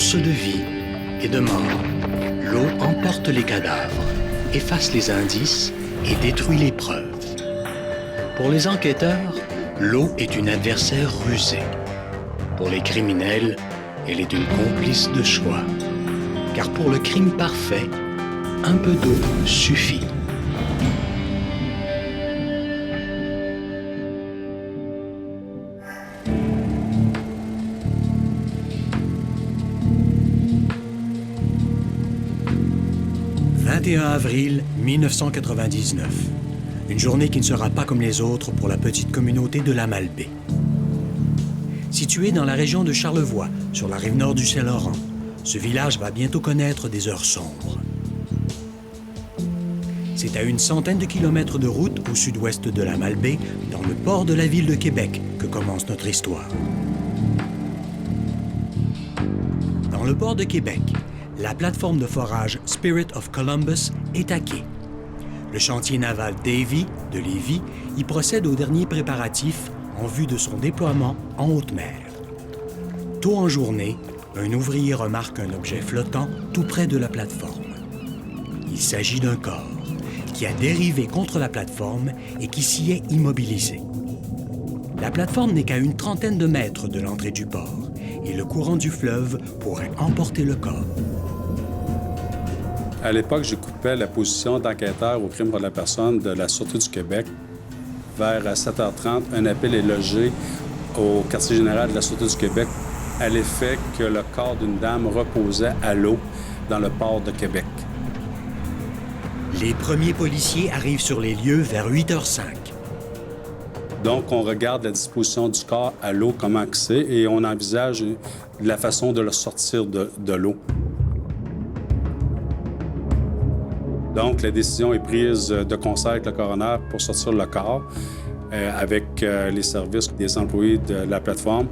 source de vie et de mort. L'eau emporte les cadavres, efface les indices et détruit les preuves. Pour les enquêteurs, l'eau est une adversaire rusée. Pour les criminels, elle est une complice de choix. Car pour le crime parfait, un peu d'eau suffit. « 21 avril 1999. Une journée qui ne sera pas comme les autres pour la petite communauté de la Malbaie. Située dans la région de Charlevoix, sur la rive nord du Saint-Laurent, ce village va bientôt connaître des heures sombres. C'est à une centaine de kilomètres de route au sud-ouest de la Malbaie, dans le port de la ville de Québec, que commence notre histoire. Dans le port de Québec, la plateforme de forage Spirit of Columbus est à quai. Le chantier naval Davy de Lévis y procède aux derniers préparatifs en vue de son déploiement en haute mer. Tôt en journée, un ouvrier remarque un objet flottant tout près de la plateforme. Il s'agit d'un corps qui a dérivé contre la plateforme et qui s'y est immobilisé. La plateforme n'est qu'à une trentaine de mètres de l'entrée du port et le courant du fleuve pourrait emporter le corps. À l'époque, j'occupais la position d'enquêteur au crime contre la personne de la Sûreté du Québec. Vers 7h30, un appel est logé au quartier général de la Sûreté du Québec à l'effet que le corps d'une dame reposait à l'eau dans le port de Québec. Les premiers policiers arrivent sur les lieux vers 8h05. Donc, on regarde la disposition du corps à l'eau, comment c'est, et on envisage la façon de le sortir de l'eau. Donc, la décision est prise de concert avec le coroner pour sortir le corps avec les services des employés de la plateforme.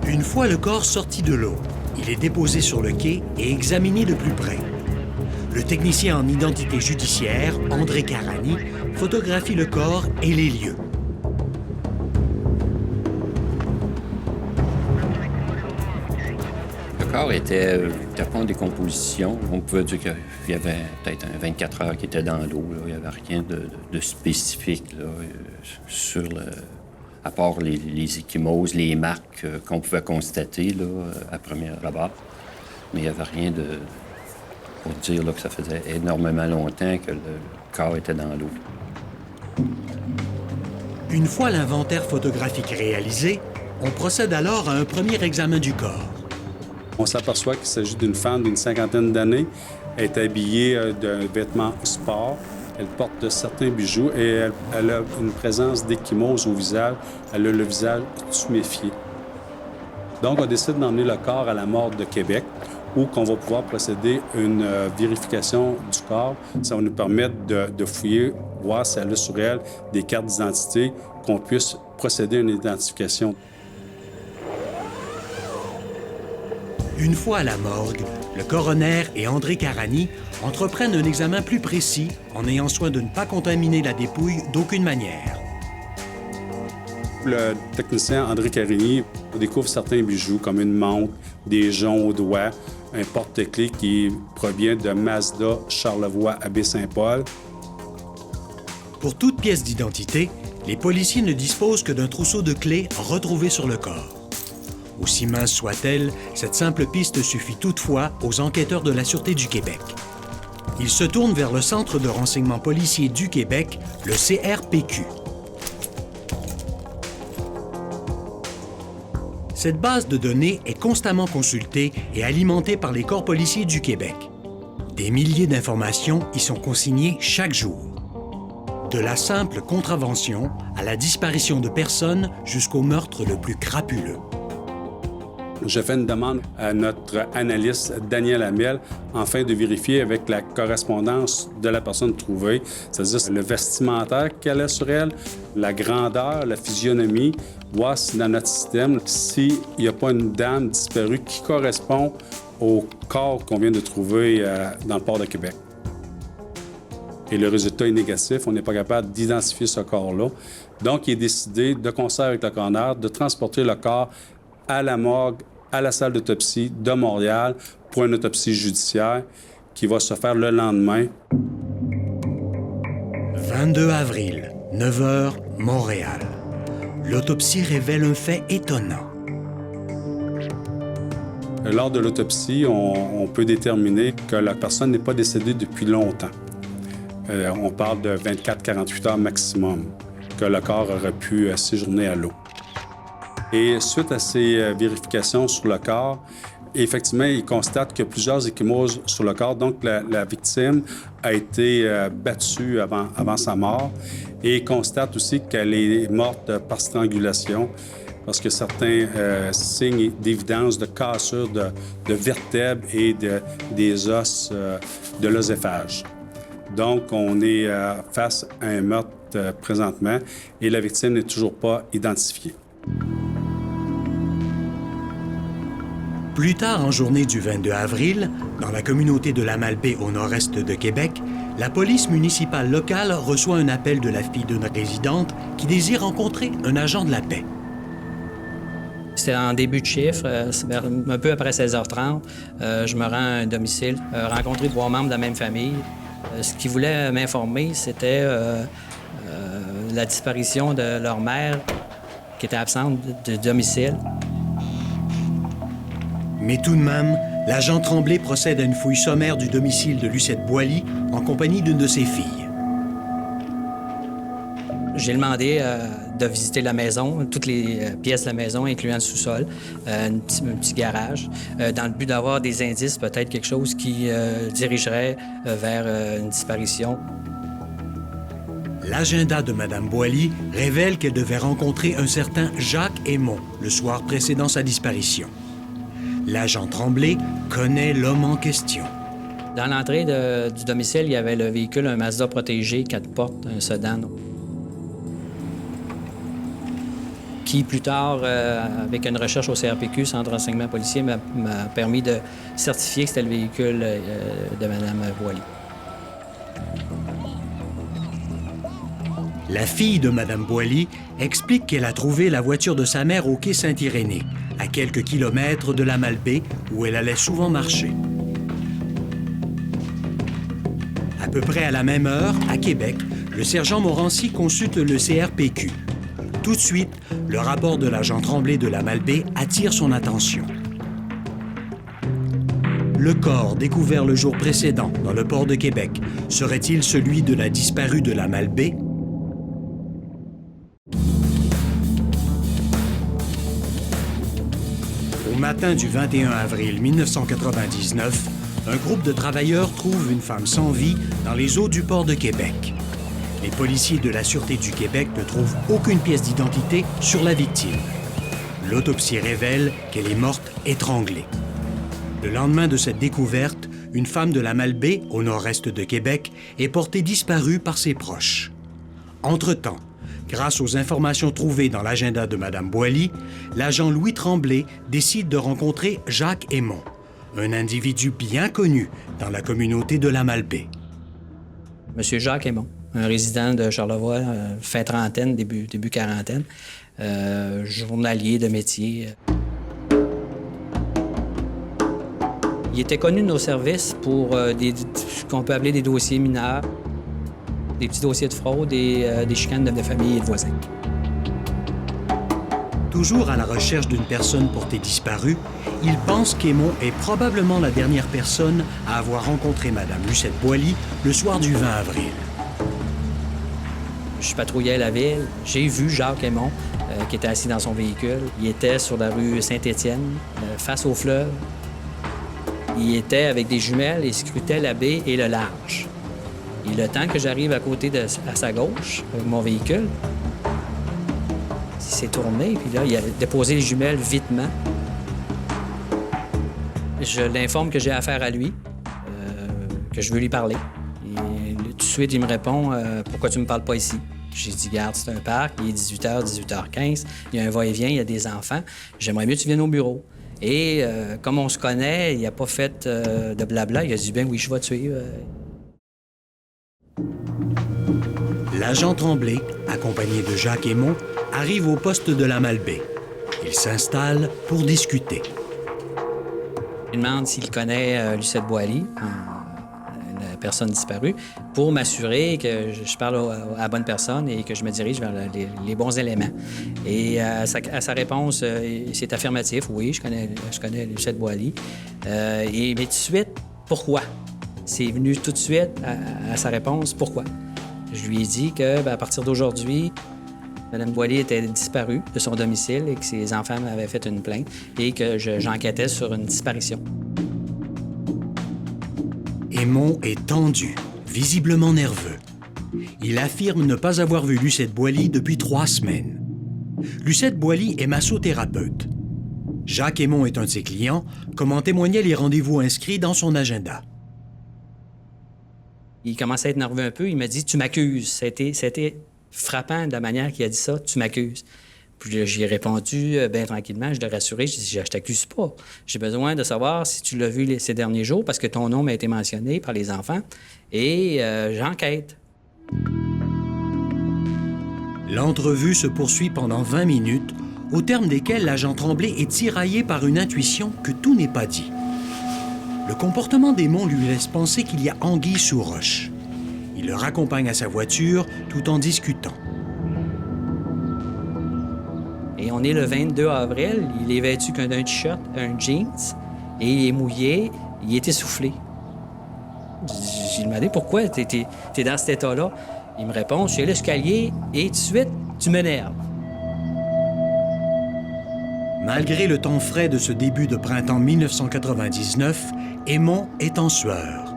Une fois le corps sorti de l'eau, il est déposé sur le quai et examiné de plus près. Le technicien en identité judiciaire, André Carani, photographie le corps et les lieux. Le corps était en décomposition. On pouvait dire qu'il y avait peut-être 24 heures qui était dans l'eau. Il n'y avait rien de spécifique là, sur le... à part les ecchymoses, les marques qu'on pouvait constater là, à première abord. Mais il n'y avait rien pour dire là, que ça faisait énormément longtemps que le corps était dans l'eau. Une fois l'inventaire photographique réalisé, on procède alors à un premier examen du corps. On s'aperçoit qu'il s'agit d'une femme d'une cinquantaine d'années. Elle est habillée d'un vêtement sport. Elle porte certains bijoux et elle a une présence d'ecchymose au visage. Elle a le visage tuméfié. Donc, on décide d'emmener le corps à la morgue de Québec, où qu'on va pouvoir procéder à une vérification du corps. Ça va nous permettre de fouiller, voir si elle a sur elle des cartes d'identité, qu'on puisse procéder à une identification. Une fois à la morgue, le coroner et André Carani entreprennent un examen plus précis en ayant soin de ne pas contaminer la dépouille d'aucune manière. Le technicien André Carani découvre certains bijoux comme une montre, des joncs aux doigts, un porte-clés qui provient de Mazda Charlevoix à Baie-Saint-Paul. Pour toute pièce d'identité, les policiers ne disposent que d'un trousseau de clés retrouvé sur le corps. Aussi mince soit-elle, cette simple piste suffit toutefois aux enquêteurs de la Sûreté du Québec. Ils se tournent vers le Centre de renseignement policier du Québec, le CRPQ. Cette base de données est constamment consultée et alimentée par les corps policiers du Québec. Des milliers d'informations y sont consignées chaque jour. De la simple contravention à la disparition de personnes jusqu'au meurtre le plus crapuleux. Je fais une demande à notre analyste Daniel Hamel afin de vérifier avec la correspondance de la personne trouvée, c'est-à-dire le vestimentaire qu'elle a sur elle, la grandeur, la physionomie, voir si dans notre système, s'il n'y a pas une dame disparue qui correspond au corps qu'on vient de trouver dans le port de Québec. Et le résultat est négatif, on n'est pas capable d'identifier ce corps-là. Donc, il est décidé, de concert avec le coroner, de transporter le corps à la morgue, à la salle d'autopsie de Montréal pour une autopsie judiciaire qui va se faire le lendemain. 22 avril, 9 h, Montréal. L'autopsie révèle un fait étonnant. Lors de l'autopsie, on peut déterminer que la personne n'est pas décédée depuis longtemps. On parle de 24-48 heures maximum que le corps aurait pu séjourner à l'eau. Et suite à ces vérifications sur le corps, effectivement, il constate qu'il y a plusieurs ecchymoses sur le corps. Donc, la victime a été battue avant sa mort. Et il constate aussi qu'elle est morte par strangulation parce que certains signes d'évidence de cassure de vertèbres et des os de l'œsophage. Donc, on est face à un meurtre présentement et la victime n'est toujours pas identifiée. Plus tard en journée du 22 avril, dans la communauté de la Malbaie au nord-est de Québec, la police municipale locale reçoit un appel de la fille d'une résidente qui désire rencontrer un agent de la paix. C'était en début de chiffre, un peu après 16h30. Je me rends à un domicile, rencontrer 3 membres de la même famille. Ce qu'ils voulaient m'informer, c'était la disparition de leur mère qui était absente du domicile. Mais tout de même, l'agent Tremblay procède à une fouille sommaire du domicile de Lucette Boily en compagnie d'une de ses filles. J'ai demandé de visiter la maison, toutes les pièces de la maison, incluant le sous-sol, un petit garage, dans le but d'avoir des indices, peut-être quelque chose qui dirigerait vers une disparition. L'agenda de Mme Boily révèle qu'elle devait rencontrer un certain Jacques Aymon le soir précédant sa disparition. L'agent Tremblay connaît l'homme en question. Dans l'entrée du domicile, il y avait le véhicule, un Mazda protégé, 4 portes, un sedan, qui, plus tard, avec une recherche au CRPQ, Centre de renseignement policier, m'a permis de certifier que c'était le véhicule de Mme Boily. La fille de Mme Boily explique qu'elle a trouvé la voiture de sa mère au quai Saint-Irénée, à quelques kilomètres de la Malbaie, où elle allait souvent marcher. À peu près à la même heure, à Québec, le sergent Morancy consulte le CRPQ. Tout de suite, le rapport de l'agent Tremblay de la Malbaie attire son attention. Le corps découvert le jour précédent dans le port de Québec serait-il celui de la disparue de la Malbaie? Au matin du 21 avril 1999, un groupe de travailleurs trouve une femme sans vie dans les eaux du port de Québec. Les policiers de la Sûreté du Québec ne trouvent aucune pièce d'identité sur la victime. L'autopsie révèle qu'elle est morte étranglée. Le lendemain de cette découverte, une femme de la Malbaie, au nord-est de Québec, est portée disparue par ses proches. Entre-temps, grâce aux informations trouvées dans l'agenda de Mme Boily, l'agent Louis Tremblay décide de rencontrer Jacques Aymon, un individu bien connu dans la communauté de la Malbaie. Monsieur Jacques Aymon, un résident de Charlevoix, fin trentaine, début quarantaine, journalier de métier. Il était connu de nos services pour ce qu'on peut appeler des dossiers mineurs, des petits dossiers de fraude et des chicanes de famille et de voisins. Toujours à la recherche d'une personne portée disparue, il pense qu'Aymon est probablement la dernière personne à avoir rencontré Mme Lucette Boily le soir du 20 avril. Je patrouillais la ville. J'ai vu Jacques Aymon qui était assis dans son véhicule. Il était sur la rue Saint-Étienne, face au fleuve. Il était avec des jumelles et scrutait la baie et le large. Et le temps que j'arrive à côté à sa gauche, avec mon véhicule, il s'est tourné, puis là, il a déposé les jumelles vitement. Je l'informe que j'ai affaire à lui, que je veux lui parler. Et tout de suite, il me répond « Pourquoi tu me parles pas ici? » J'ai dit « Garde, c'est un parc, il est 18h, 18h15, il y a un va-et-vient, il y a des enfants. J'aimerais mieux que tu viennes au bureau. » Et comme on se connaît, il n'a pas fait de blabla. Il a dit « Bien oui, je vais te suivre. » L'agent Tremblay, accompagné de Jacques Aymon, arrive au poste de la Malbaie. Il s'installe pour discuter. Il demande s'il connaît Lucette Boily, la personne disparue, pour m'assurer que je parle à la bonne personne et que je me dirige vers les bons éléments. Et à sa réponse, c'est affirmatif. Oui, je connais Lucette Boily. Mais tout de suite, pourquoi? C'est venu tout de suite à sa réponse, pourquoi? Je lui ai dit que, à partir d'aujourd'hui, Mme Boily était disparue de son domicile et que ses enfants m'avaient fait une plainte et que j'enquêtais sur une disparition. Aymon est tendu, visiblement nerveux. Il affirme ne pas avoir vu Lucette Boily depuis 3 semaines. Lucette Boily est massothérapeute. Jacques Aymon est un de ses clients, comme en témoignaient les rendez-vous inscrits dans son agenda. Il commençait à être nerveux un peu. Il m'a dit « Tu m'accuses. » C'était frappant de la manière qu'il a dit ça. « Tu m'accuses. » Puis j'ai répondu bien tranquillement. Je l'ai rassuré. J'ai dit « Je t'accuse pas. J'ai besoin de savoir si tu l'as vu ces derniers jours parce que ton nom a été mentionné par les enfants et j'enquête. » L'entrevue se poursuit pendant 20 minutes, au terme desquelles l'agent Tremblay est tiraillé par une intuition que tout n'est pas dit. Le comportement d'Aymon lui laisse penser qu'il y a anguille sous roche. Il le raccompagne à sa voiture tout en discutant. Et on est le 22 avril. Il est vêtu qu'un t-shirt, un jeans, et il est mouillé, il est essoufflé. J'ai demandé pourquoi t'es dans cet état-là. Il me répond, je suis à l'escalier et tout de suite, tu m'énerves. Malgré le temps frais de ce début de printemps 1999, Aymon est en sueur.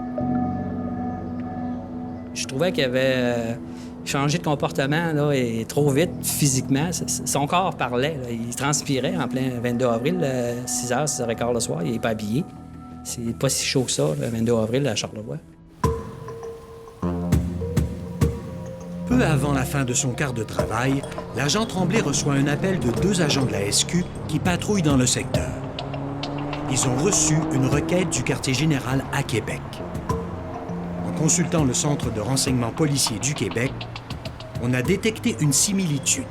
Je trouvais qu'il avait changé de comportement là, et trop vite physiquement. Son corps parlait. Là. Il transpirait en plein 22 avril, 6h, 6h15 le soir. Il n'est pas habillé. C'est pas si chaud que ça, le 22 avril à Charlevoix. Peu avant la fin de son quart de travail, l'agent Tremblay reçoit un appel de 2 agents de la SQ qui patrouillent dans le secteur. Ils ont reçu une requête du quartier général à Québec. En consultant le Centre de renseignement policier du Québec, on a détecté une similitude.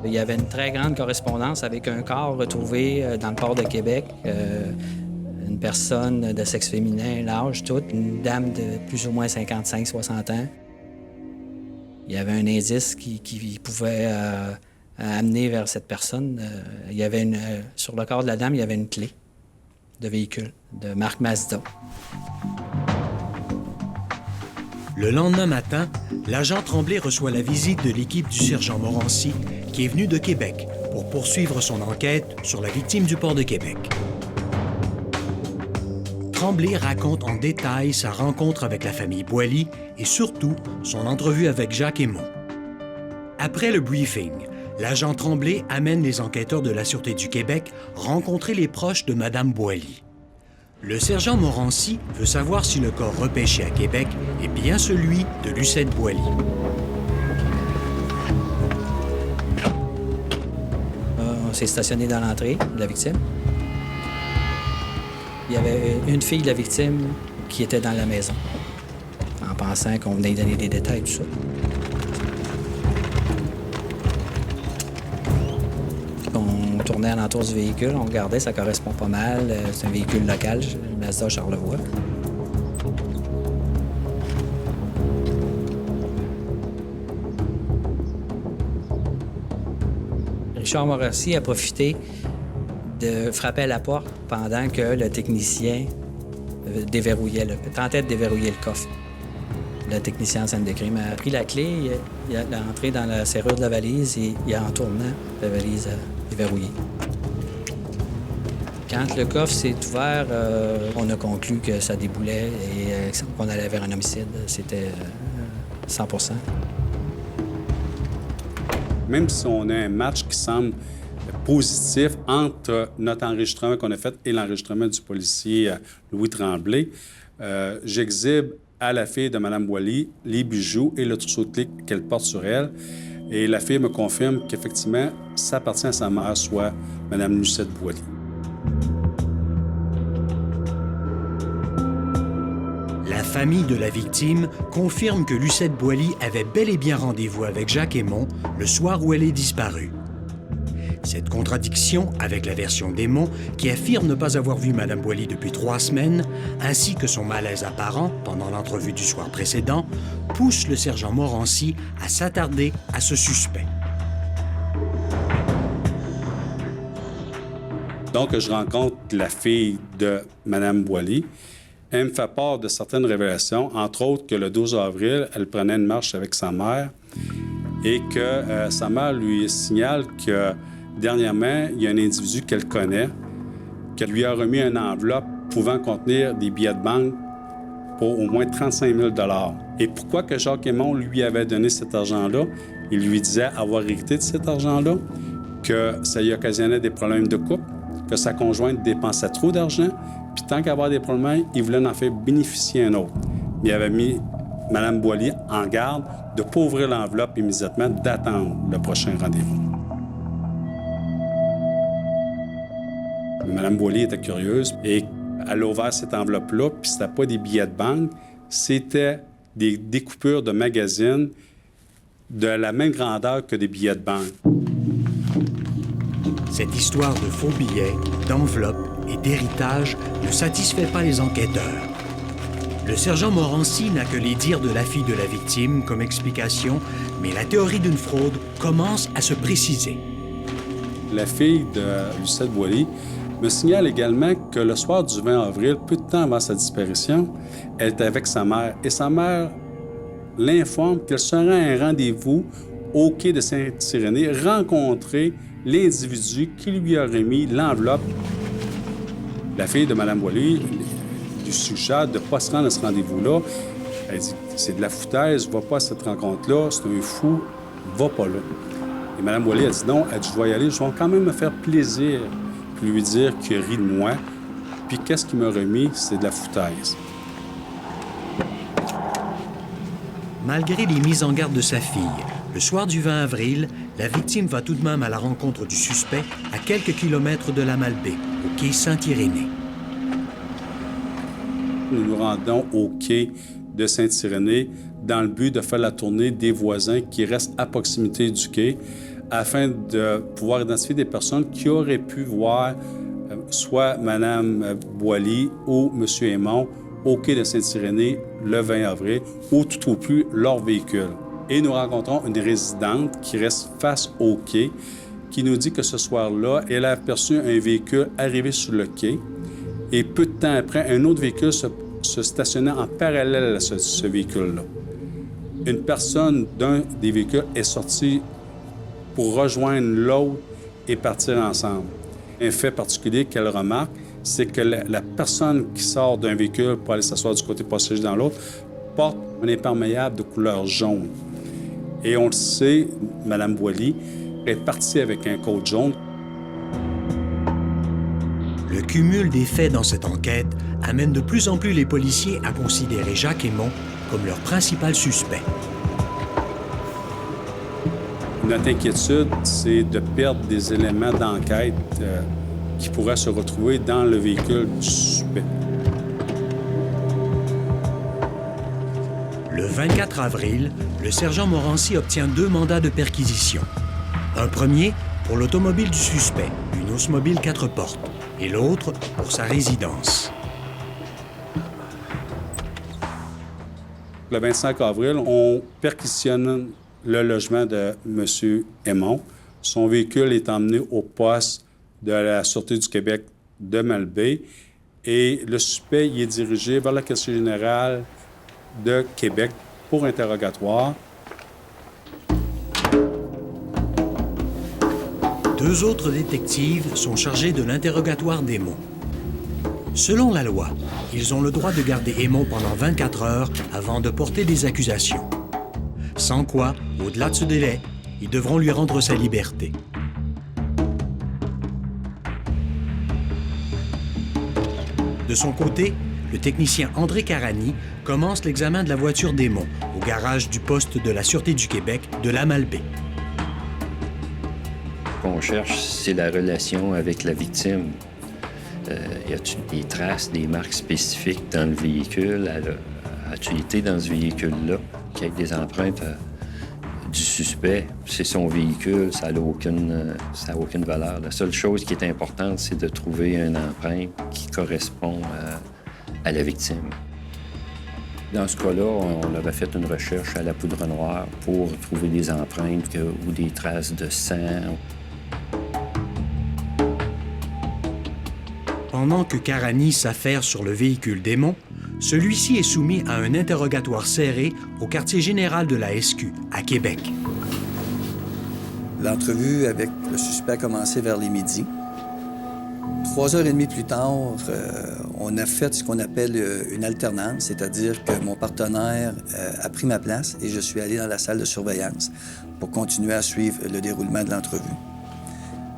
Il y avait une très grande correspondance avec un corps retrouvé dans le port de Québec. Une personne de sexe féminin, l'âge, toute, une dame de plus ou moins 55-60 ans. Il y avait un indice qui pouvait amener vers cette personne. Il y avait sur le corps de la dame, il y avait une clé de véhicule de marque Mazda. Le lendemain matin, l'agent Tremblay reçoit la visite de l'équipe du sergent Morancy, qui est venu de Québec pour poursuivre son enquête sur la victime du port de Québec. Tremblay raconte en détail sa rencontre avec la famille Boily et surtout son entrevue avec Jacques Aymon. Après le briefing, l'agent Tremblay amène les enquêteurs de la Sûreté du Québec rencontrer les proches de Mme Boily. Le sergent Morancy veut savoir si le corps repêché à Québec est bien celui de Lucette Boily. On s'est stationné dans l'entrée de la victime. Il y avait une fille de la victime qui était dans la maison, en pensant qu'on venait donner des détails, tout ça. On tournait alentour du véhicule, on regardait, ça correspond pas mal. C'est un véhicule local, Mazda Charlevoix. Richard Morancy a profité de frapper à la porte pendant que le technicien tentait de déverrouiller le coffre. Le technicien en scène de crime a pris la clé, il a entré dans la serrure de la valise et en tournant, la valise a déverrouillé. Quand le coffre s'est ouvert, on a conclu que ça déboulait et qu'on allait vers un homicide. C'était 100%. Même si on a un match qui semble positif entre notre enregistrement qu'on a fait et l'enregistrement du policier Louis Tremblay. J'exhibe à la fille de Mme Boily les bijoux et le trousseau de clés qu'elle porte sur elle. Et la fille me confirme qu'effectivement, ça appartient à sa mère, soit Mme Lucette Boily. La famille de la victime confirme que Lucette Boily avait bel et bien rendez-vous avec Jacques Aymon le soir où elle est disparue. Cette contradiction avec la version d'Aymon, qui affirme ne pas avoir vu Mme Boily depuis 3 semaines, ainsi que son malaise apparent pendant l'entrevue du soir précédent, pousse le sergent Morancy à s'attarder à ce suspect. Donc, je rencontre la fille de Mme Boily. Elle me fait part de certaines révélations, entre autres que le 12 avril, elle prenait une marche avec sa mère et que sa mère lui signale que dernièrement, il y a un individu qu'elle connaît qui lui a remis une enveloppe pouvant contenir des billets de banque pour au moins 35 000 $. Et pourquoi que Jacques Aymon lui avait donné cet argent-là? Il lui disait avoir hérité de cet argent-là, que ça lui occasionnait des problèmes de couple, que sa conjointe dépensait trop d'argent, puis tant qu'à avoir des problèmes, il voulait en faire bénéficier un autre. Il avait mis Mme Boily en garde de ne pas ouvrir l'enveloppe immédiatement, d'attendre le prochain rendez-vous. Mme Boily était curieuse et elle a ouvert cette enveloppe-là, puis c'était pas des billets de banque, c'était des découpures de magazines de la même grandeur que des billets de banque. Cette histoire de faux billets, d'enveloppes et d'héritage ne satisfait pas les enquêteurs. Le sergent Morancy n'a que les dires de la fille de la victime comme explication, mais la théorie d'une fraude commence à se préciser. La fille de Lucette Boily me signale également que le soir du 20 avril, peu de temps avant sa disparition, elle était avec sa mère. Et sa mère l'informe qu'elle sera à un rendez-vous au quai de Sainte-Irénée, rencontrer l'individu qui lui a remis l'enveloppe. La fille de Mme Boily lui suggère de ne pas se rendre à ce rendez-vous-là. Elle dit « C'est de la foutaise, va pas à cette rencontre-là, c'est un fou, va pas là. » Et Mme Boily a dit « Non, elle dit, je vais y aller, je vais quand même me faire plaisir. » Puis lui dire qu'il rit de moi. Puis qu'est-ce qu'il m'a remis? C'est de la foutaise. Malgré les mises en garde de sa fille, le soir du 20 avril, la victime va tout de même à la rencontre du suspect à quelques kilomètres de la Malbaie, au quai Sainte-Irénée. Nous nous rendons au quai de Sainte-Irénée dans le but de faire la tournée des voisins qui restent à proximité du quai afin de pouvoir identifier des personnes qui auraient pu voir soit Mme Boily ou M. Aymon au quai de Sainte-Irénée le 20 avril ou tout au plus leur véhicule. Et nous rencontrons une résidente qui reste face au quai qui nous dit que ce soir-là, elle a aperçu un véhicule arriver sur le quai et peu de temps après, un autre véhicule se stationnait en parallèle à ce véhicule-là. Une personne d'un des véhicules est sortie pour rejoindre l'autre et partir ensemble. Un fait particulier qu'elle remarque, c'est que la personne qui sort d'un véhicule pour aller s'asseoir du côté passager dans l'autre porte un imperméable de couleur jaune. Et on le sait, Mme Boily est partie avec un coat jaune. Le cumul des faits dans cette enquête amène de plus en plus les policiers à considérer Jacques Aymon comme leur principal suspect. Notre inquiétude, c'est de perdre des éléments d'enquête qui pourraient se retrouver dans le véhicule du suspect. Le 24 avril, le sergent Morancy obtient 2 mandats de perquisition. Un premier pour l'automobile du suspect, une Oldsmobile 4 portes, et l'autre pour sa résidence. Le 25 avril, on perquisitionne le logement de M. Aymon. Son véhicule est emmené au poste de la Sûreté du Québec de Malbaie et le suspect y est dirigé vers la quartier générale de Québec pour interrogatoire. 2 autres détectives sont chargés de l'interrogatoire d'Aymon. Selon la loi, ils ont le droit de garder Aymon pendant 24 heures avant de porter des accusations. Sans quoi, au-delà de ce délai, ils devront lui rendre sa liberté. De son côté, le technicien André Carani commence l'examen de la voiture Démon au garage du poste de la Sûreté du Québec de la Malbaie. Ce qu'on cherche, c'est la relation avec la victime. Y a-t-il des traces, des marques spécifiques dans le véhicule? As-tu été dans ce véhicule-là? Qu'il y ait des empreintes du suspect, c'est son véhicule, ça n'a aucune valeur. La seule chose qui est importante, c'est de trouver une empreinte qui correspond à la victime. Dans ce cas-là, on avait fait une recherche à la poudre noire pour trouver des empreintes ou des traces de sang. Pendant que Carani s'affaire sur le véhicule Démon, celui-ci est soumis à un interrogatoire serré au quartier général de la SQ, à Québec. L'entrevue avec le suspect a commencé vers les midis. 3h30 plus tard, on a fait ce qu'on appelle une alternance, c'est-à-dire que mon partenaire a pris ma place et je suis allé dans la salle de surveillance pour continuer à suivre le déroulement de l'entrevue.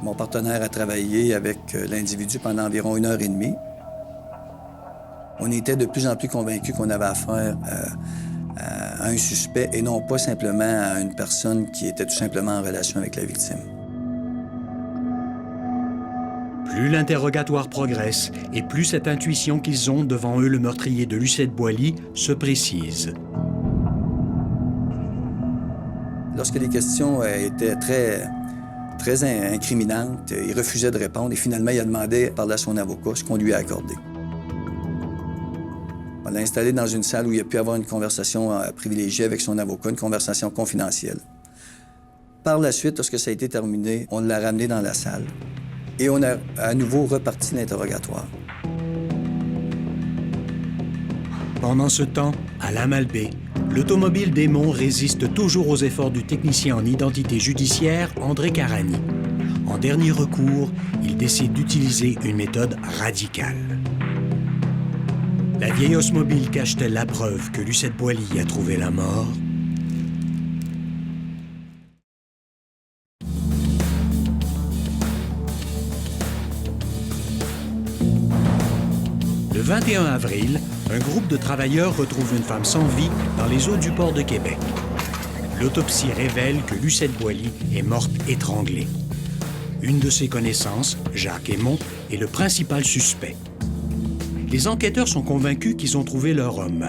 Mon partenaire a travaillé avec l'individu pendant environ 1h30. On était de plus en plus convaincus qu'on avait affaire à un suspect et non pas simplement à une personne qui était tout simplement en relation avec la victime. Plus l'interrogatoire progresse et plus cette intuition qu'ils ont devant eux le meurtrier de Lucette Boily se précise. Lorsque les questions étaient très incriminantes, il refusait de répondre et finalement il a demandé à parler à son avocat, ce qu'on lui a accordé. On l'a installé dans une salle où il a pu avoir une conversation privilégiée avec son avocat, une conversation confidentielle. Par la suite, lorsque ça a été terminé, on l'a ramené dans la salle et on a à nouveau reparti l'interrogatoire. Pendant ce temps, à la Malbaie, l'automobile Démon résiste toujours aux efforts du technicien en identité judiciaire André Carani. En dernier recours, il décide d'utiliser une méthode radicale. La vieille osmobile cache-t-elle la preuve que Lucette Boily a trouvé la mort? Le 21 avril, un groupe de travailleurs retrouve une femme sans vie dans les eaux du port de Québec. L'autopsie révèle que Lucette Boily est morte étranglée. Une de ses connaissances, Jacques Aymon, est le principal suspect. Les enquêteurs sont convaincus qu'ils ont trouvé leur homme.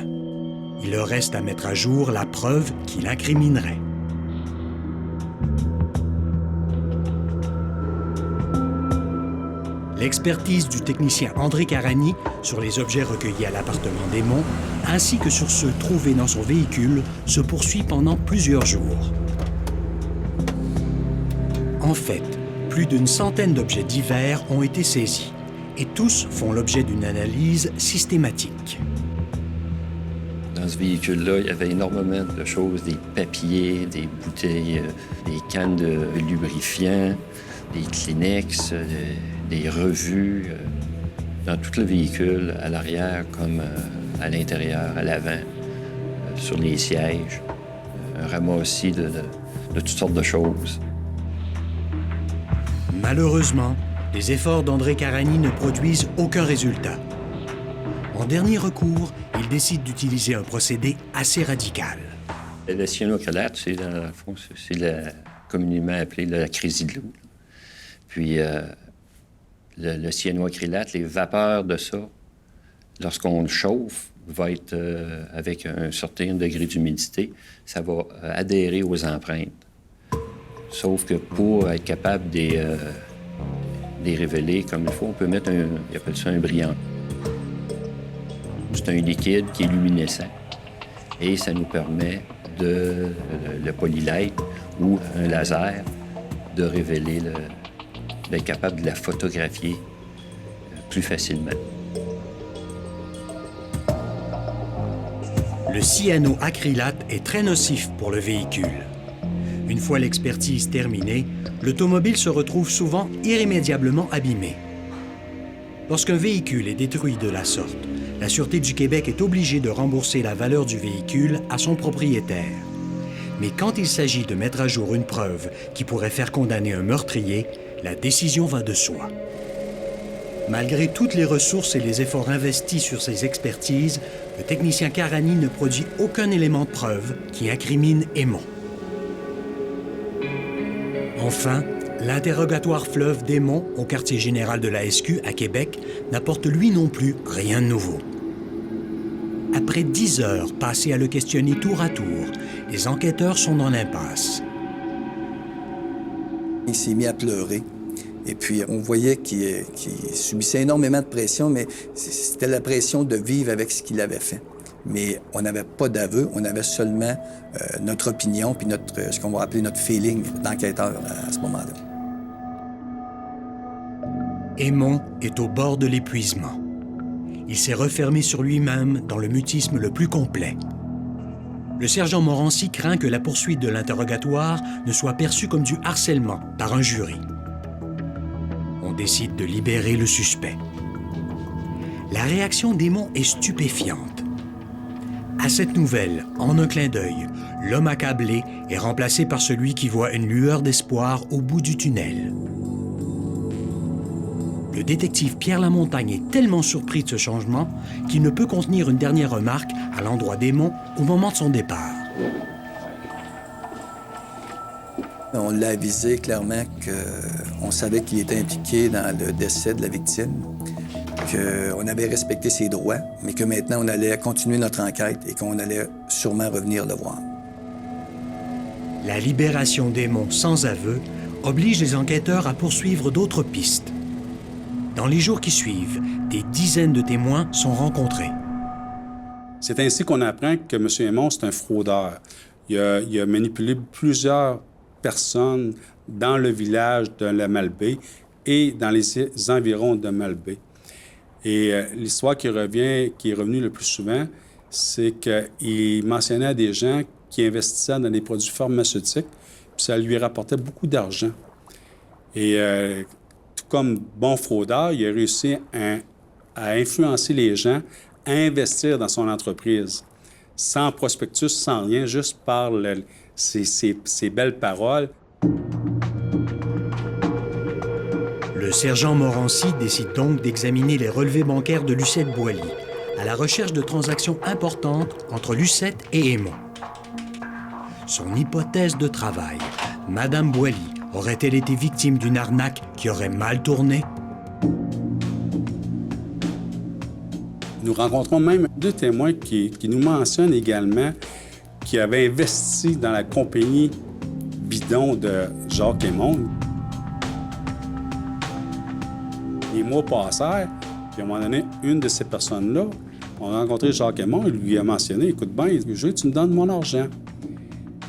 Il leur reste à mettre à jour la preuve qui l'incriminerait. L'expertise du technicien André Carani sur les objets recueillis à l'appartement Démon, ainsi que sur ceux trouvés dans son véhicule, se poursuit pendant plusieurs jours. En fait, plus d'une centaine d'objets divers ont été saisis, et tous font l'objet d'une analyse systématique. Dans ce véhicule-là, il y avait énormément de choses, des papiers, des bouteilles, des cannes de lubrifiant, des Kleenex, des revues, dans tout le véhicule, à l'arrière comme à l'intérieur, à l'avant, sur les sièges, un ramassis de toutes sortes de choses. Malheureusement, les efforts d'André Carani ne produisent aucun résultat. En dernier recours, il décide d'utiliser un procédé assez radical. Le cyanocrylate, c'est dans le fond, c'est communément appelé la crazy glue. Puis le cyanocrylate, les vapeurs de ça, lorsqu'on le chauffe, va être avec un certain degré d'humidité, ça va adhérer aux empreintes. Sauf que pour être capable de les révéler comme il faut, on peut mettre ils appellent ça un brillant. C'est un liquide qui est luminescent et ça nous permet le polylite ou un laser de révéler, d'être capable de la photographier plus facilement. Le cyanoacrylate est très nocif pour le véhicule. Une fois l'expertise terminée, l'automobile se retrouve souvent irrémédiablement abîmée. Lorsqu'un véhicule est détruit de la sorte, la Sûreté du Québec est obligée de rembourser la valeur du véhicule à son propriétaire. Mais quand il s'agit de mettre à jour une preuve qui pourrait faire condamner un meurtrier, la décision va de soi. Malgré toutes les ressources et les efforts investis sur ces expertises, le technicien Karani ne produit aucun élément de preuve qui incrimine Aymon. Enfin, l'interrogatoire fleuve d'Aymon au quartier général de la SQ à Québec n'apporte lui non plus rien de nouveau. Après 10 heures passées à le questionner tour à tour, les enquêteurs sont dans l'impasse. Il s'est mis à pleurer. Et puis, on voyait qu'il subissait énormément de pression, mais c'était la pression de vivre avec ce qu'il avait fait. Mais on n'avait pas d'aveu, on avait seulement notre opinion puis ce qu'on va appeler notre feeling d'enquêteur à ce moment-là. Aymon est au bord de l'épuisement. Il s'est refermé sur lui-même dans le mutisme le plus complet. Le sergent Morancy craint que la poursuite de l'interrogatoire ne soit perçue comme du harcèlement par un jury. On décide de libérer le suspect. La réaction d'Aymon est stupéfiante. À cette nouvelle, en un clin d'œil, l'homme accablé est remplacé par celui qui voit une lueur d'espoir au bout du tunnel. Le détective Pierre Lamontagne est tellement surpris de ce changement qu'il ne peut contenir une dernière remarque à l'endroit d'Aymon au moment de son départ. On l'a avisé clairement qu'on savait qu'il était impliqué dans le décès de la victime, qu'on avait respecté ses droits, mais que maintenant on allait continuer notre enquête et qu'on allait sûrement revenir le voir. La libération d'Aymon sans aveu oblige les enquêteurs à poursuivre d'autres pistes. Dans les jours qui suivent, des dizaines de témoins sont rencontrés. C'est ainsi qu'on apprend que M. Aymon, c'est un fraudeur. Il a manipulé plusieurs personnes dans le village de la Malbaie et dans les environs de Malbaie. Et l'histoire qui est revenue le plus souvent, c'est qu'il mentionnait des gens qui investissaient dans des produits pharmaceutiques, puis ça lui rapportait beaucoup d'argent. Et tout comme bon fraudeur, il a réussi à influencer les gens à investir dans son entreprise, sans prospectus, sans rien, juste par ses belles paroles. Le sergent Morancy décide donc d'examiner les relevés bancaires de Lucette Boily, à la recherche de transactions importantes entre Lucette et Aymon. Son hypothèse de travail, Madame Boily aurait-elle été victime d'une arnaque qui aurait mal tourné? Nous rencontrons même deux témoins qui nous mentionnent également qui avaient investi dans la compagnie bidon de Jacques Aymon. Les mois passèrent, puis à un moment donné, une de ces personnes-là, on a rencontré Jacques Aymon, il lui a mentionné, « Écoute bien, je veux que tu me donnes mon argent. »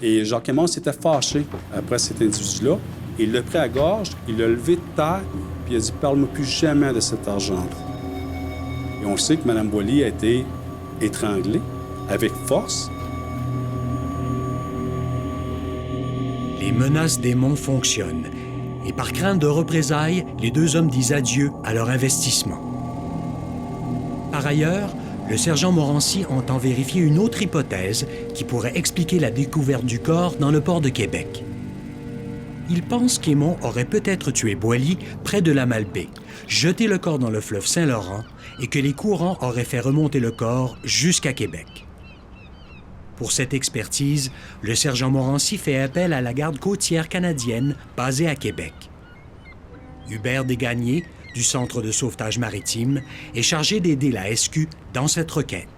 Et Jacques Aymon s'était fâché après cet individu-là. Il l'a pris à gorge, il l'a levé de terre, puis il a dit « Parle-moi plus jamais de cet argent-là. » Et on sait que Mme Boily a été étranglée avec force. Les menaces d'Aymon fonctionnent. Et par crainte de représailles, les deux hommes disent adieu à leur investissement. Par ailleurs, le sergent Morancy entend vérifier une autre hypothèse qui pourrait expliquer la découverte du corps dans le port de Québec. Il pense qu'Aymon aurait peut-être tué Boily près de la Malbaie, jeté le corps dans le fleuve Saint-Laurent et que les courants auraient fait remonter le corps jusqu'à Québec. Pour cette expertise, le sergent Morancy fait appel à la garde côtière canadienne basée à Québec. Hubert Desgagnés, du Centre de sauvetage maritime, est chargé d'aider la SQ dans cette requête.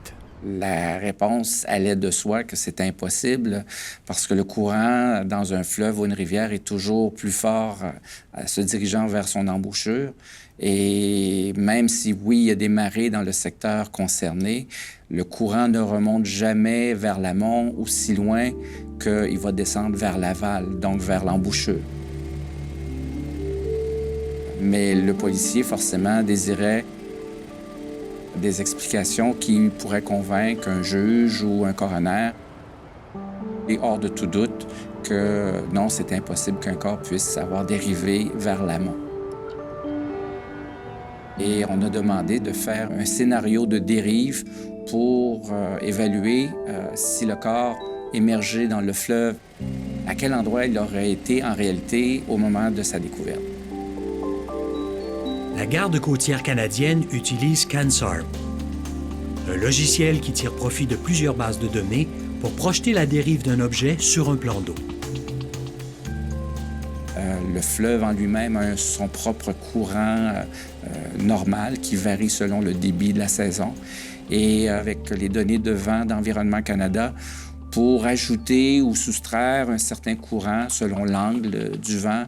La réponse allait de soi que c'est impossible parce que le courant dans un fleuve ou une rivière est toujours plus fort se dirigeant vers son embouchure. Et même si, oui, il y a des marées dans le secteur concerné, le courant ne remonte jamais vers l'amont aussi loin qu'il va descendre vers l'aval, donc vers l'embouchure. Mais le policier, forcément, désirait des explications qui pourraient convaincre un juge ou un coroner. Et hors de tout doute que non, c'est impossible qu'un corps puisse avoir dérivé vers l'amont. Et on a demandé de faire un scénario de dérive pour évaluer si le corps émergeait dans le fleuve, à quel endroit il aurait été en réalité au moment de sa découverte. la garde côtière canadienne utilise CANSARB, un logiciel qui tire profit de plusieurs bases de données pour projeter la dérive d'un objet sur un plan d'eau. Le fleuve en lui-même a son propre courant normal qui varie selon le débit de la saison. Et avec les données de vent d'Environnement Canada, pour ajouter ou soustraire un certain courant selon l'angle du vent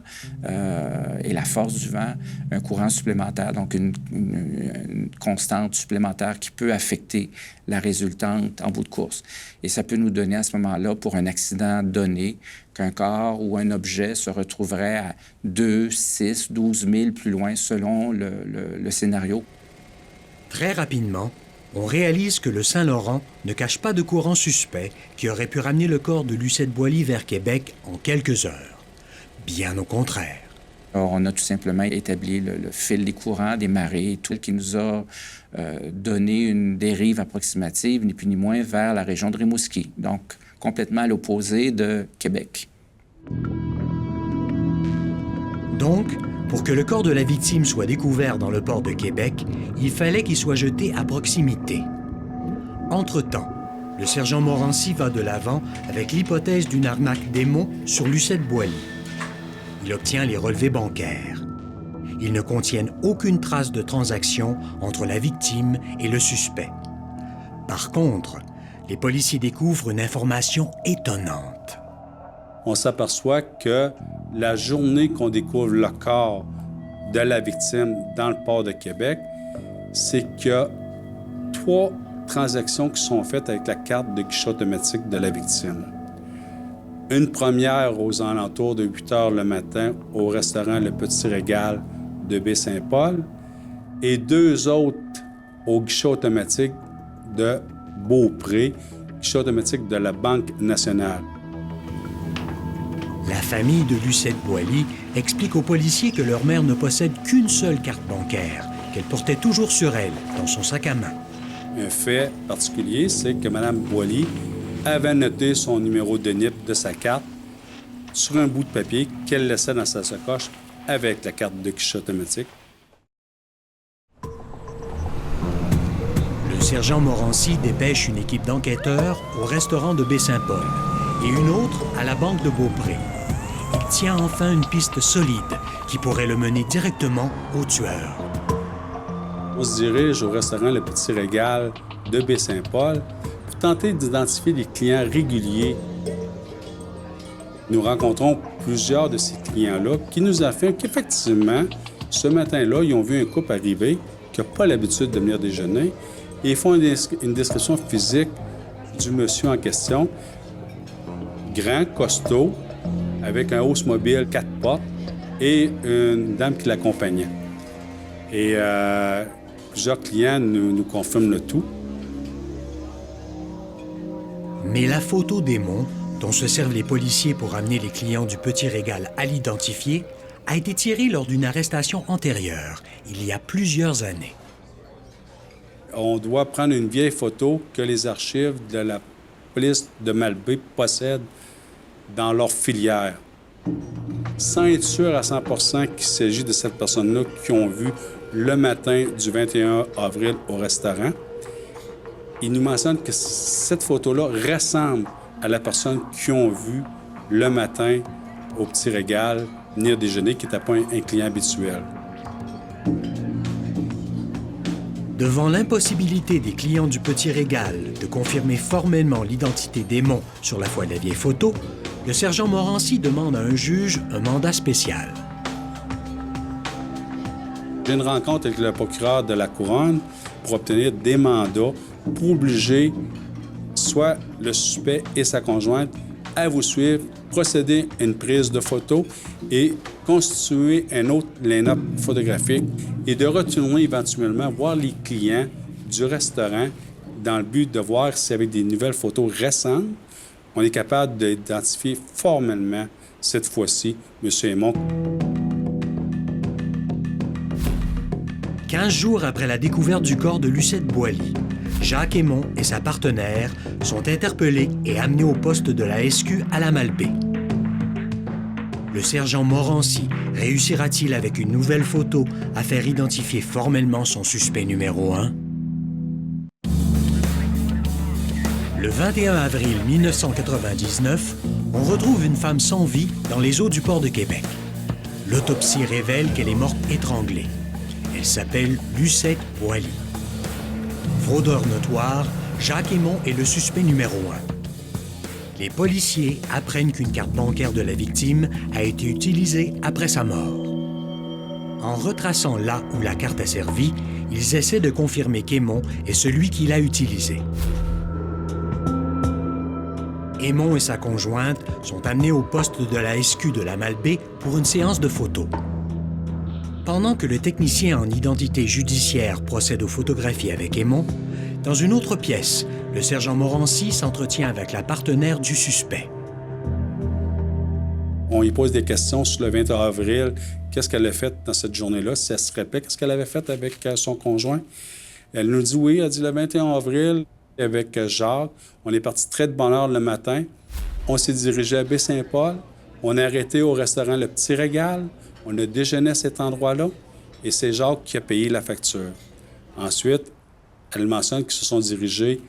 et la force du vent, un courant supplémentaire, donc une constante supplémentaire qui peut affecter la résultante en bout de course. Et ça peut nous donner à ce moment-là, pour un accident donné, qu'un corps ou un objet se retrouverait à 2, 6, 12 000 plus loin selon le scénario. Très rapidement, on réalise que le Saint-Laurent ne cache pas de courant suspect qui aurait pu ramener le corps de Lucette Boily vers Québec en quelques heures. Bien au contraire. Alors, on a tout simplement établi le fil des courants, des marées et tout, qui nous a donné une dérive approximative, ni plus ni moins, vers la région de Rimouski, donc complètement à l'opposé de Québec. Donc, pour que le corps de la victime soit découvert dans le port de Québec, il fallait qu'il soit jeté à proximité. Entre-temps, le sergent Morancy va de l'avant avec l'hypothèse d'une arnaque démon sur Lucette Boily. Il obtient les relevés bancaires. Ils ne contiennent aucune trace de transaction entre la victime et le suspect. Par contre, les policiers découvrent une information étonnante. On s'aperçoit que la journée qu'on découvre le corps de la victime dans le port de Québec, c'est qu'il y a 3 transactions qui sont faites avec la carte de guichet automatique de la victime. Une première aux alentours de 8 heures le matin au restaurant Le Petit Régal de Baie-Saint-Paul et 2 autres au guichet automatique de Beaupré, guichet automatique de la Banque nationale. La famille de Lucette Boily explique aux policiers que leur mère ne possède qu'une seule carte bancaire, qu'elle portait toujours sur elle, dans son sac à main. Un fait particulier, c'est que Mme Boily avait noté son numéro de NIP de sa carte sur un bout de papier qu'elle laissait dans sa sacoche avec la carte de guichet automatique. Le sergent Morancy dépêche une équipe d'enquêteurs au restaurant de Baie-Saint-Paul et une autre à la banque de Beaupré. Il tient enfin une piste solide qui pourrait le mener directement au tueur. On se dirige au restaurant Le Petit Régal de Baie-Saint-Paul pour tenter d'identifier les clients réguliers. Nous rencontrons plusieurs de ces clients-là qui nous affirment qu'effectivement, ce matin-là, ils ont vu un couple arriver qui n'a pas l'habitude de venir déjeuner et ils font une description physique du monsieur en question. Grand, costaud, avec un hausse mobile 4 portes et une dame qui l'accompagnait. Et plusieurs clients nous confirment le tout. Mais la photo démon, dont se servent les policiers pour amener les clients du Petit Régal à l'identifier, a été tirée lors d'une arrestation antérieure, il y a plusieurs années. On doit prendre une vieille photo que les archives de la police de Malbaie possèdent dans leur filière. Sans être sûr à 100 qu'il s'agit de cette personne-là qui ont vu le matin du 21 avril au restaurant, ils nous mentionnent que cette photo-là ressemble à la personne qu'ils ont vue le matin au Petit Régal venir déjeuner, qui n'était pas un client habituel. Devant l'impossibilité des clients du Petit Régal de confirmer formellement l'identité démon sur la foi de la vieille photo, le sergent Morancy demande à un juge un mandat spécial. J'ai une rencontre avec le procureur de la Couronne pour obtenir des mandats pour obliger soit le suspect et sa conjointe à vous suivre, procéder à une prise de photo et constituer un autre line-up photographique et de retourner éventuellement voir les clients du restaurant dans le but de voir si avec des nouvelles photos récentes, on est capable d'identifier formellement, cette fois-ci, M. Aymon. 15 jours après la découverte du corps de Lucette Boily, Jacques Aymon et sa partenaire sont interpellés et amenés au poste de la SQ à la Malbaie. le sergent Morancy réussira-t-il avec une nouvelle photo à faire identifier formellement son suspect numéro 1? Le 21 avril 1999, on retrouve une femme sans vie dans les eaux du port de Québec. L'autopsie révèle qu'elle est morte étranglée. Elle s'appelle Lucette Boily. Fraudeur notoire, Jacques Aymon est le suspect numéro 1. Les policiers apprennent qu'une carte bancaire de la victime a été utilisée après sa mort. En retraçant là où la carte a servi, ils essaient de confirmer qu'Aymon est celui qui l'a utilisée. Aymon et sa conjointe sont amenés au poste de la SQ de la Malbaie pour une séance de photos. Pendant que le technicien en identité judiciaire procède aux photographies avec Aymon, dans une autre pièce, le sergent Morancy s'entretient avec la partenaire du suspect. On lui pose des questions sur le 20 avril. Qu'est-ce qu'elle a fait dans cette journée-là? Si elle se rappelle, qu'est-ce qu'elle avait fait avec son conjoint? Elle nous dit oui, elle dit le 21 avril, avec Jacques, on est parti très de bonne heure le matin. On s'est dirigé à Baie-Saint-Paul. On a arrêté au restaurant Le Petit Régal. On a déjeuné à cet endroit-là. Et c'est Jacques qui a payé la facture. Ensuite, elle mentionne qu'ils se sont dirigés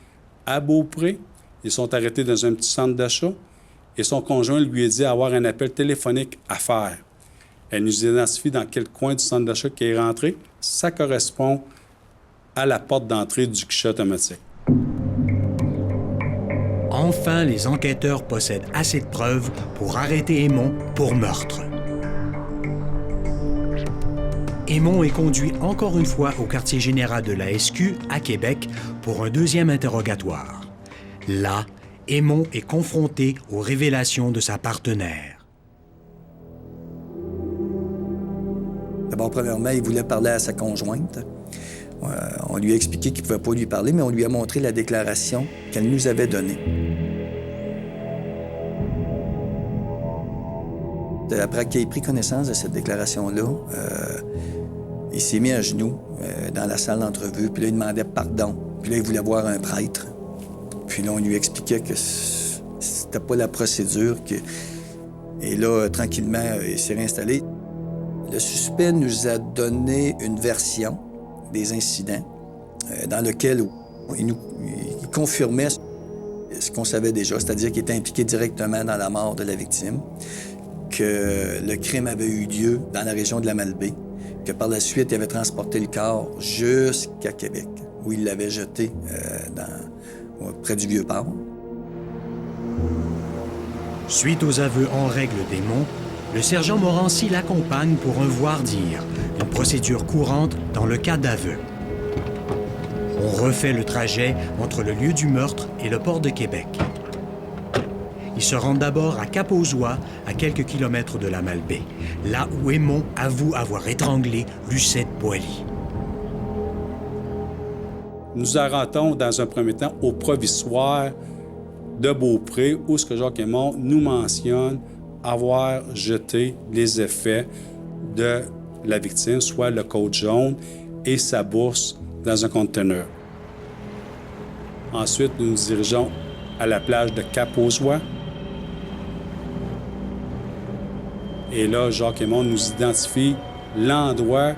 à Beaupré. Ils sont arrêtés dans un petit centre d'achat. Et son conjoint lui a dit avoir un appel téléphonique à faire. Elle nous identifie dans quel coin du centre d'achat qui est rentré. Ça correspond à la porte d'entrée du guichet automatique. Enfin, les enquêteurs possèdent assez de preuves pour arrêter Aymon pour meurtre. Aymon est conduit encore une fois au quartier général de la SQ à Québec pour un deuxième interrogatoire. Là, Aymon est confronté aux révélations de sa partenaire. D'abord, premièrement, il voulait parler à sa conjointe. On lui a expliqué qu'il ne pouvait pas lui parler, mais on lui a montré la déclaration qu'elle nous avait donnée. Après qu'il ait pris connaissance de cette déclaration-là, il s'est mis à genoux dans la salle d'entrevue, puis là, il demandait pardon. Puis là, il voulait voir un prêtre. Puis là, on lui expliquait que c'était pas la procédure. Et là, tranquillement, il s'est réinstallé. Le suspect nous a donné une version des incidents dans lequel il confirmait ce qu'on savait déjà, c'est-à-dire qu'il était impliqué directement dans la mort de la victime, que le crime avait eu lieu dans la région de la Malbaie, que par la suite, il avait transporté le corps jusqu'à Québec, où il l'avait jeté près du Vieux-Port. Suite aux aveux en règle d'Aymon, le sergent Morancy l'accompagne pour un voir-dire, une procédure courante dans le cas d'aveu. On refait le trajet entre le lieu du meurtre et le port de Québec. Ils se rendent d'abord à Cap-aux-Oies, à quelques kilomètres de la Malbaie, là où Aymon avoue avoir étranglé Lucette Boily. Nous arrêtons dans un premier temps au provisoire de Beaupré, où ce que Jacques Aymon nous mentionne avoir jeté les effets de la victime, soit le code jaune et sa bourse dans un conteneur. Ensuite, nous nous dirigeons à la plage de Cap-aux-Oies. Et là, Jacques Aymon nous identifie l'endroit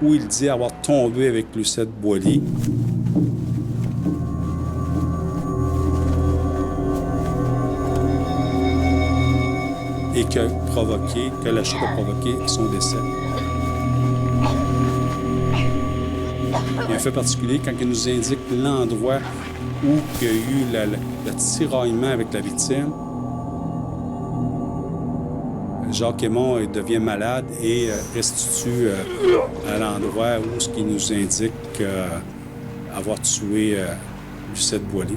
où il dit avoir tombé avec Lucette Boily. Et que la chute a provoqué son décès. Il y a un fait particulier quand il nous indique l'endroit où il y a eu le tiraillement avec la victime. Jacques Aymon devient malade et restitue à l'endroit où ce qui nous indique avoir tué Lucette Boily.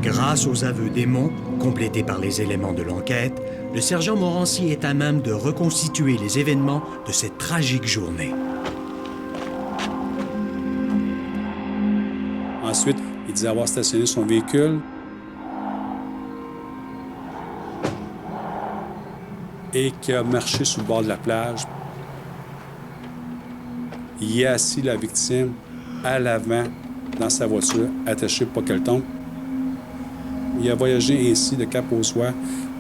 Grâce aux aveux d'Aymon, complétés par les éléments de l'enquête, le sergent Morancy est à même de reconstituer les événements de cette tragique journée. Ensuite, il dit avoir stationné son véhicule et qu'il a marché sur le bord de la plage. Il y a assis la victime à l'avant dans sa voiture, attachée pour qu'elle tombe. Il a voyagé ainsi de Cap-aux-Oies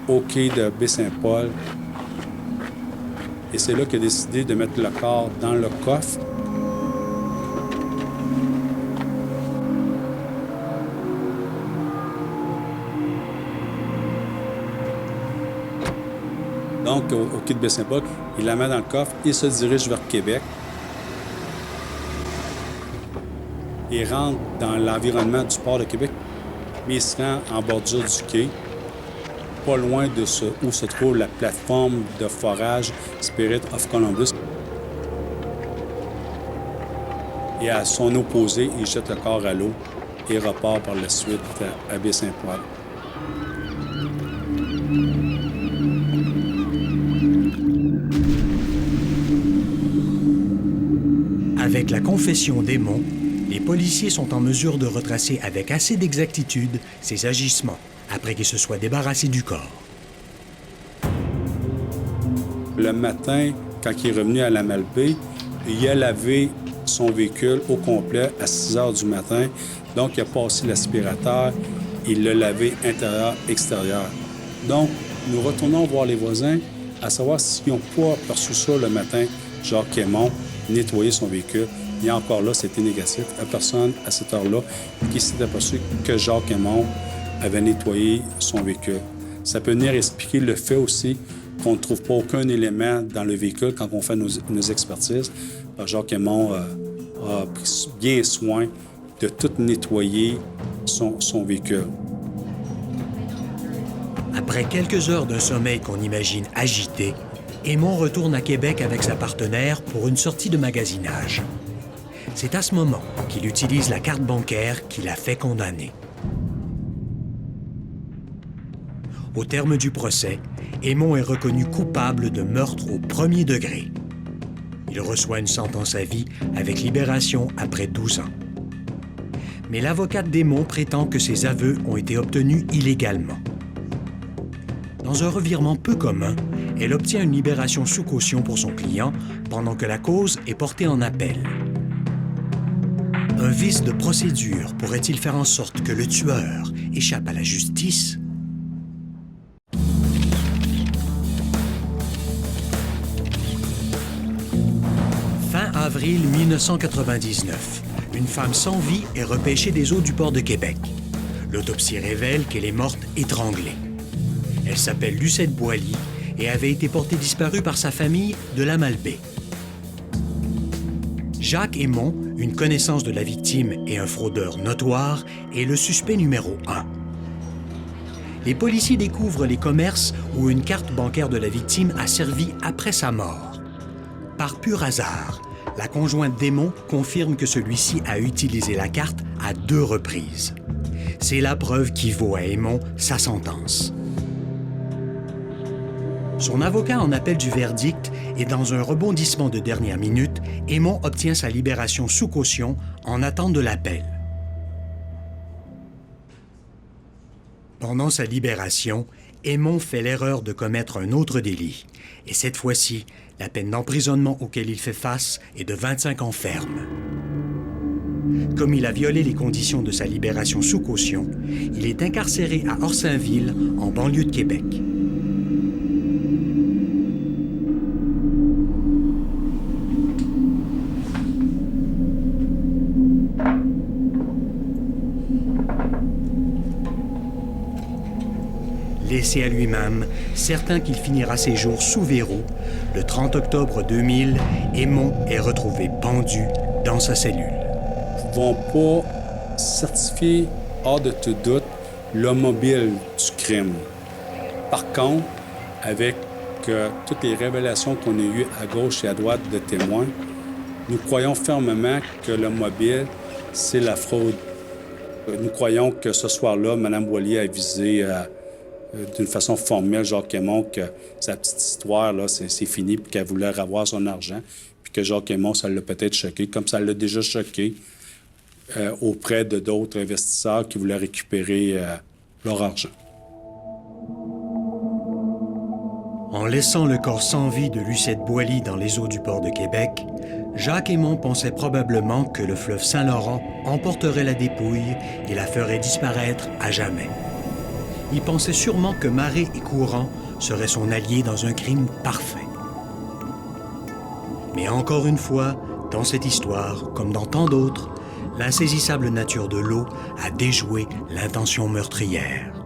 au quai de Baie-Saint-Paul. Et c'est là qu'il a décidé de mettre le corps dans le coffre. Donc, au quai de Baie-Saint-Paul, il la met dans le coffre et se dirige vers Québec. Il rentre dans l'environnement du port de Québec, mais il se rend en bordure du quai, pas loin de où se trouve la plateforme de forage Spirit of Columbus. Et à son opposé, il jette le corps à l'eau et repart par la suite à Baie-Saint-Paul. Avec la confession d'Aymon, les policiers sont en mesure de retracer avec assez d'exactitude ses agissements après qu'il se soit débarrassé du corps. Le matin, quand il est revenu à la Malbaie, il a lavé son véhicule au complet à 6 heures du matin. Donc, il a passé l'aspirateur, il l'a lavé intérieur-extérieur. Donc, nous retournons voir les voisins à savoir s'ils n'ont pas perçu ça le matin, Jacques Aymon, nettoyer son véhicule. Et encore là, c'était négatif. Il n'y a personne à cette heure-là qui s'est aperçu que Jacques Aymon avait nettoyé son véhicule. Ça peut venir expliquer le fait aussi qu'on ne trouve pas aucun élément dans le véhicule quand on fait nos expertises. Jacques Aymon a pris bien soin de tout nettoyer son véhicule. Après quelques heures d'un sommeil qu'on imagine agité, Aymon retourne à Québec avec sa partenaire pour une sortie de magasinage. C'est à ce moment qu'il utilise la carte bancaire qui l'a fait condamner. Au terme du procès, Aymon est reconnu coupable de meurtre au premier degré. Il reçoit une sentence à vie avec libération après 12 ans. Mais l'avocate d'Aymon prétend que ses aveux ont été obtenus illégalement. Dans un revirement peu commun, elle obtient une libération sous caution pour son client pendant que la cause est portée en appel. Un vice de procédure pourrait-il faire en sorte que le tueur échappe à la justice? Fin avril 1999, une femme sans vie est repêchée des eaux du port de Québec. L'autopsie révèle qu'elle est morte étranglée. Elle s'appelle Lucette Boily et avait été portée disparue par sa famille de la Malbaie. Jacques Aymon, une connaissance de la victime et un fraudeur notoire, est le suspect numéro 1. Les policiers découvrent les commerces où une carte bancaire de la victime a servi après sa mort. Par pur hasard, la conjointe d'Aymon confirme que celui-ci a utilisé la carte à 2 reprises. C'est la preuve qui vaut à Aymon sa sentence. Son avocat en appelle du verdict et dans un rebondissement de dernière minute, Aymon obtient sa libération sous caution en attente de l'appel. Pendant sa libération, Aymon fait l'erreur de commettre un autre délit. Et cette fois-ci, la peine d'emprisonnement auquel il fait face est de 25 ans ferme. Comme il a violé les conditions de sa libération sous caution, il est incarcéré à Orsainville, en banlieue de Québec. Laissé à lui-même, certain qu'il finira ses jours sous verrou, le 30 octobre 2000, Aymon est retrouvé pendu dans sa cellule. Ils ne vont pas certifier hors de tout doute le mobile du crime. Par contre, avec toutes les révélations qu'on a eues à gauche et à droite de témoins, nous croyons fermement que le mobile, c'est la fraude. Nous croyons que ce soir-là, Mme Boily a visé d'une façon formelle Jacques Aymon, que sa petite histoire, là, c'est fini, puis qu'elle voulait avoir son argent, puis que Jacques Aymon, ça l'a peut-être choqué, comme ça l'a déjà choqué auprès de d'autres investisseurs qui voulaient récupérer leur argent. En laissant le corps sans vie de Lucette Boily dans les eaux du port de Québec, Jacques Aymon pensait probablement que le fleuve Saint-Laurent emporterait la dépouille et la ferait disparaître à jamais. il pensait sûrement que marée et courant seraient son allié dans un crime parfait. Mais encore une fois, dans cette histoire, comme dans tant d'autres, l'insaisissable nature de l'eau a déjoué l'intention meurtrière.